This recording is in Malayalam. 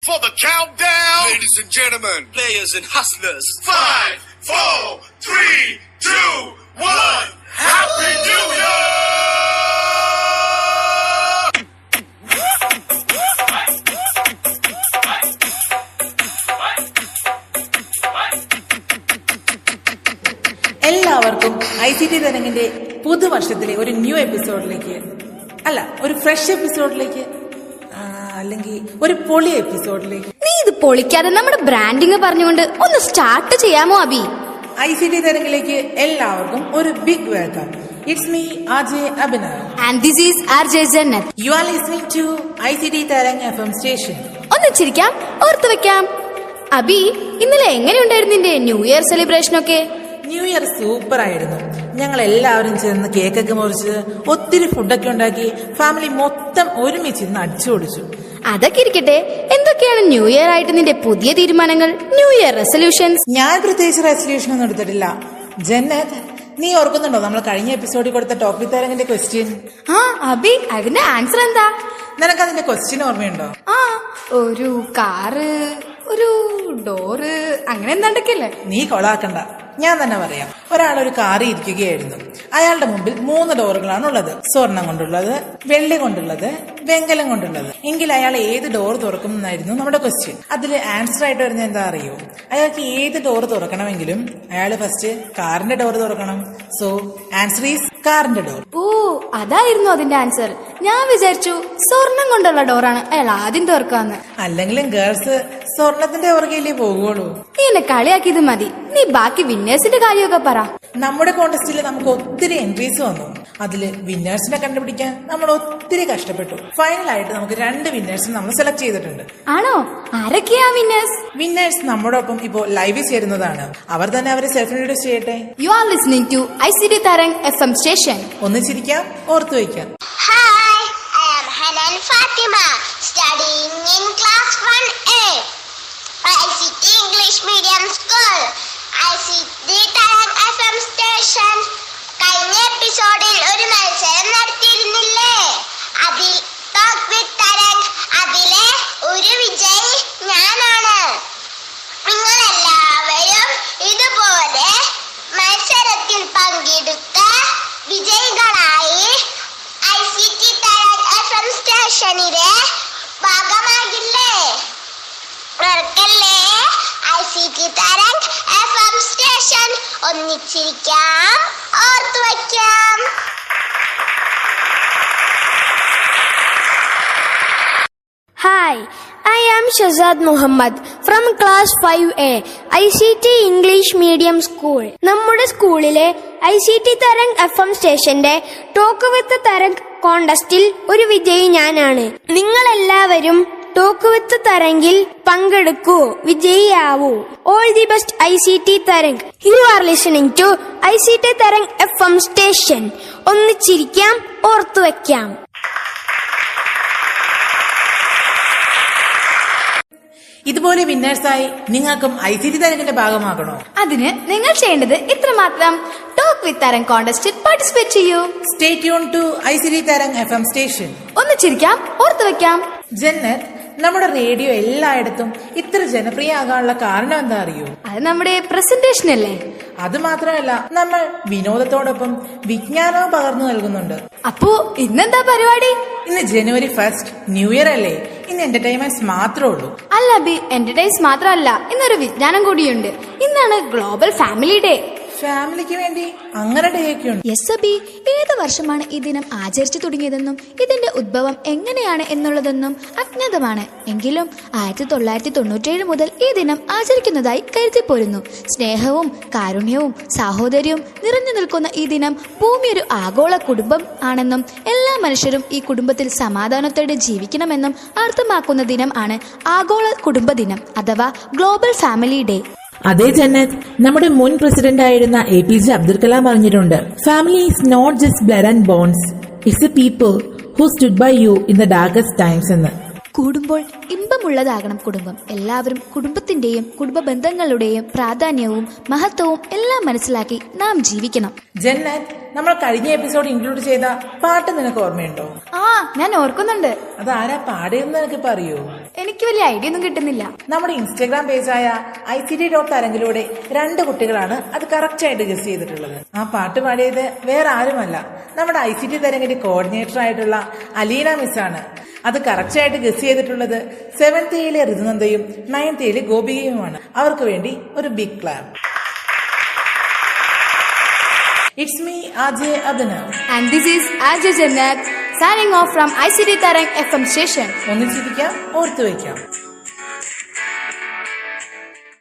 for the countdown. Ladies and gentlemen, Players and hustlers. 5, 4, 3, 2, 1. Happy New Year! എല്ലാവർക്കും ICT തരംഗിന്റെ പുതുവർഷത്തിലെ ഒരു ന്യൂ എപ്പിസോഡിലേക്ക്, അല്ല ഒരു ഫ്രഷ് എപ്പിസോഡിലേക്ക്, അല്ലെങ്കിൽ ഒരു പൊളി എപ്പിസോഡിലേക്ക്. നീ ഇത് പൊളിക്കാതെ നമ്മുടെ ബ്രാൻഡിങ് പറഞ്ഞുകൊണ്ട് ഒന്ന് സ്റ്റാർട്ട് ചെയ്യാമോ അബി? ICT തരംഗിലേക്ക് എല്ലാവർക്കും ഒരു big welcome. It's me RJ Abhinav and this is RJ Jannat. You are listening to ICT Tarang FM station. ഒന്ന് ചിരിക്കാം, ഓർത്തു വെക്കാം. അബി, ഇന്നലെ എങ്ങനെയുണ്ടായിരുന്നു നിന്റെ ന്യൂ ഇയർ സെലിബ്രേഷൻ ഒക്കെ? ന്യൂ ഇയർ സൂപ്പർ ആയിരുന്നു. ഞങ്ങൾ എല്ലാവരും ചേർന്ന് കേക്കൊക്കെ മുറിച്ച് ഒത്തിരി ഫുഡൊക്കെ ഉണ്ടാക്കി ഫാമിലി മൊത്തം ഒരുമിച്ച് ഇന്ന് അടിച്ചു പൊടിച്ചു. അതൊക്കെ ഇരിക്കട്ടെ, എന്തൊക്കെയാണ് ന്യൂ ഇയർ ആയിട്ട് നിന്റെ പുതിയ തീരുമാനങ്ങൾ, ന്യൂ ഇയർ റെസൊല്യൂഷൻസ്? ഞാൻ പ്രത്യേകിച്ച് റെസൊല്യൂഷൻ ഒന്നും എടുത്തിട്ടില്ല. ജന്നത്ത്, നീ ഓർക്കുന്നുണ്ടോ നമ്മൾ കഴിഞ്ഞ എപ്പിസോഡിൽ കൊടുത്ത ടോപ്പ് വിത്ത് തരംഗിന്റെ ക്വസ്റ്റ്യൻ? അബി, അതിന്റെ ആൻസർ എന്താ? നിനക്ക് അതിന്റെ ക്വസ്റ്റ്യൻ ഓർമ്മയുണ്ടോ? ഒരു കാറ്, ഒരു ഡോറ്, അങ്ങനെ എന്താണ്ടൊക്കെയല്ലേ? നീ കൊളാക്കണ്ട, ഞാൻ തന്നെ പറയാം. ഒരാളൊരു കാറിൽ ഇരിക്കുകയായിരുന്നു. അയാളുടെ മുമ്പിൽ 3 ഡോറുകളാണ് ഉള്ളത്. സ്വർണം കൊണ്ടുള്ളത്, വെള്ളി കൊണ്ടുള്ളത്, വെങ്കലം കൊണ്ടുള്ളത്. എങ്കിൽ അയാൾ ഏത് ഡോർ തുറക്കും എന്നായിരുന്നു നമ്മുടെ ക്വസ്റ്റ്യൻ. അതിൽ ആൻസർ ആയിട്ട് വരുന്നത് എന്താ അറിയോ? അയാൾക്ക് ഏത് ഡോർ തുറക്കണമെങ്കിലും അയാൾ ഫസ്റ്റ് കാറിന്റെ ഡോർ തുറക്കണം. സോ ആൻസർ ഈസ് കാറിന്റെ ഡോർ. ഓ, അതായിരുന്നു അതിന്റെ ആൻസർ. ഞാൻ വിചാരിച്ചു സ്വർണം കൊണ്ടുള്ള ഡോറാണ് അയാൾ ആദ്യം തുറക്കാന്ന്. അല്ലെങ്കിലും ഗേൾസ് സ്വർണത്തിന്റെ പുറകെയല്ലേ പോകുള്ളൂ. നീ എന്നെ കളിയാക്കിയത് മതി. നീ ബാക്കി വിന്നേഴ്സിന്റെ കാര്യമൊക്കെ പറ. നമ്മുടെ കോൺടെസ്റ്റിൽ നമുക്ക് ഒത്തിരി എൻട്രീസ് വന്നു. അതില് വിന്നേഴ്സിനെ കണ്ടുപിടിക്കാൻ നമ്മൾ ഒത്തിരി കഷ്ടപ്പെട്ടു. ഫൈനലായിട്ട് നമുക്ക് 2 വിന്നേഴ്സിനെ നമ്മൾ സെലക്ട് ചെയ്തിട്ടുണ്ട്. ആണോ? ആരൊക്കെയാ വിന്നേഴ്സ്? വിന്നേഴ്സ് നമ്മോടൊപ്പം ഇപ്പോൾ ലൈവിൽ ചേരുന്നതാണ്. അവർ തന്നെ അവരെ സെൽഫ് ഇൻട്രൊഡ്യൂസ് ചെയ്യട്ടെ. You are listening to ICT Tarang FM station. ഒന്നിച്ചിരിക്കാം, ഓർത്തു വയ്ക്കാം. Hi, I am Hanan Fatima, studying in class 1A, ICT English Medium School, ICT Tarang FM Station. കഴിഞ്ഞ എപ്പിസോഡിൽ ഒരു മത്സരം നടത്തിയിരുന്നില്ലേ? അതിൽ ടോക്ക് വിത്ത് തരംഗ്, അതിലെ ഒരു വിജയി ഞാനാണ്. നിങ്ങളെല്ലാവരും ഇതുപോലെ മത്സരത്തിൽ പങ്കെടുത്ത വിജയികളായി ICT തരംഗ് FM സ്റ്റേഷനിലെ ഭാഗമാകില്ലേ? മറക്കല്ലേ, ICT തരംഗ് FM സ്റ്റേഷൻ. ഒന്നിച്ചിരിക്കാം, ഓർത്തു വയ്ക്കാം. Hi, I am Shazad Muhammad from class 5A, ICT English Medium School. നമ്മുടെ സ്കൂളിലെ ICT തരംഗ് FM സ്റ്റേഷന്റെ ടോക്ക് വിത്ത് തരംഗ് കോൺടെസ്റ്റിൽ ഒരു വിജയി ഞാനാണ്. നിങ്ങളെല്ലാവരും ടോക്ക് വിത്ത് തരംഗിൽ പങ്കെടുക്കൂ, വിജയിയാവൂ. All the best ICT Tarang. You are listening to ICT Tarang FM station. ഒന്നിച്ചിരിക്കാം, ഓർത്തു വെക്കാം. ഇതുപോലെ വിന്നേഴ്സായി നിങ്ങൾക്കും ICT തരംഗിന്റെ ഭാഗമാകണോ? അതിന് നിങ്ങൾ ചെയ്യേണ്ടത് ഇത്രമാത്രം. ടോക്ക് വിത്ത് തരംഗ് കോൺടെസ്റ്റിൽ പാർട്ടിസിപ്പേറ്റ് ചെയ്യൂ. Stay tune to ICT Tarang FM station. ഒന്നിച്ചിരിക്കാം, ഓർത്തു വെക്കാം. ജന്നത്ത്, നമ്മുടെ റേഡിയോ എല്ലായിടത്തും ഇത്ര ജനപ്രിയമാകാനുള്ള കാരണം എന്താ അറിയോ? അത് നമ്മുടെ പ്രസന്റേഷൻ അല്ലേ? അത് മാത്രമല്ല, നമ്മൾ വിനോദത്തോടൊപ്പം വിജ്ഞാനവും പകർന്നു നൽകുന്നുണ്ട്. അപ്പോ ഇന്നെന്താ പരിപാടി? ഇന്ന് January 1st, ന്യൂ ഇയർ അല്ലേ? ഇന്ന് എന്റർടൈൻമെന്റ്സ് മാത്രമേ ഉള്ളൂ. അല്ല ബി, എന്റർടൈൻസ് മാത്രമല്ല, ഇന്നൊരു വിജ്ഞാനം കൂടിയുണ്ട്. ഇന്നാണ് ഗ്ലോബൽ ഫാമിലി ഡേ. ഫാമിലിക്ക് വേണ്ടി അങ്ങനെ ഡേ ഒക്കെ ഉണ്ട്. യെസ് അബി, ഏത് വർഷമാണ് ഈ ദിനം ആചരിച്ചു തുടങ്ങിയതെന്നും ഇതിന്റെ ഉദ്ഭവം എങ്ങനെയാണ് എന്നുള്ളതെന്നും അജ്ഞാതമാണ്. എങ്കിലും 1997 മുതൽ ഈ ദിനം ആചരിക്കുന്നതായി കരുതിപ്പോരുന്നു. സ്നേഹവും കാരുണ്യവും സാഹോദര്യവും നിറഞ്ഞു നിൽക്കുന്ന ഈ ദിനം ഭൂമി ഒരു ആഗോള കുടുംബം ആണെന്നും എല്ലാ മനുഷ്യരും ഈ കുടുംബത്തിൽ സമാധാനത്തോടെ ജീവിക്കണമെന്നും അർത്ഥമാക്കുന്ന ദിനം ആണ് ആഗോള കുടുംബ ദിനം അഥവാ ഗ്ലോബൽ ഫാമിലി ഡേ. അതേ ജന്നത്ത്, നമ്മുടെ മുൻ പ്രസിഡന്റ് ആയിരുന്ന APJ അബ്ദുൽ കലാം പറഞ്ഞിട്ടുണ്ട്, family is not just blood and bones, it's a people who stood by you in the darkest times എന്ന്. കൂടുമ്പോൾ ഇമ്പമുള്ളതാകണം കുടുംബം. എല്ലാവരും കുടുംബത്തിന്റെയും കുടുംബ ബന്ധങ്ങളുടെയും പ്രാധാന്യവും മഹത്വവും എല്ലാം മനസ്സിലാക്കി നാം ജീവിക്കണം. ജന്നത്ത്, നമ്മൾ കഴിഞ്ഞ എപ്പിസോഡ് ഇൻക്ലൂഡ് ചെയ്ത പാട്ട് നിനക്ക് ഓർമ്മയുണ്ടോ? ഞാൻ ഓർക്കുന്നുണ്ട്. അത് ആരാ പാടിയെന്ന് നിനക്ക് പറയൂ? എനിക്ക് വലിയ ഐഡിയ ഒന്നും കിട്ടുന്നില്ല. നമ്മുടെ ഇൻസ്റ്റാഗ്രാം പേജായ ICT.തരംഗിലൂടെ 2 കുട്ടികളാണ് അത് കറക്റ്റ് ആയിട്ട് ഗസ് ചെയ്തിട്ടുള്ളത്. ആ പാട്ട് പാടിയത് വേറെ ആരുമല്ല, നമ്മുടെ ICT തരംഗിന്റെ കോർഡിനേറ്റർ ആയിട്ടുള്ള അലീന മിസ്സാണ്. അത് കറക്റ്റ് ആയിട്ട് ഗസ് ചെയ്തിട്ടുള്ളത് 7th എയിലെ ഋതുനന്ദയും 9th എയിലെ ഗോപികയുമാണ്. അവർക്ക് വേണ്ടി ഒരു big clap. It's me, RJ Abhinav. And this is RJ Jannat signing off from ICT Tarang FM station. ഒന്നിച്ചിരിക്കാം, ഓർത്തു വയ്ക്കാം.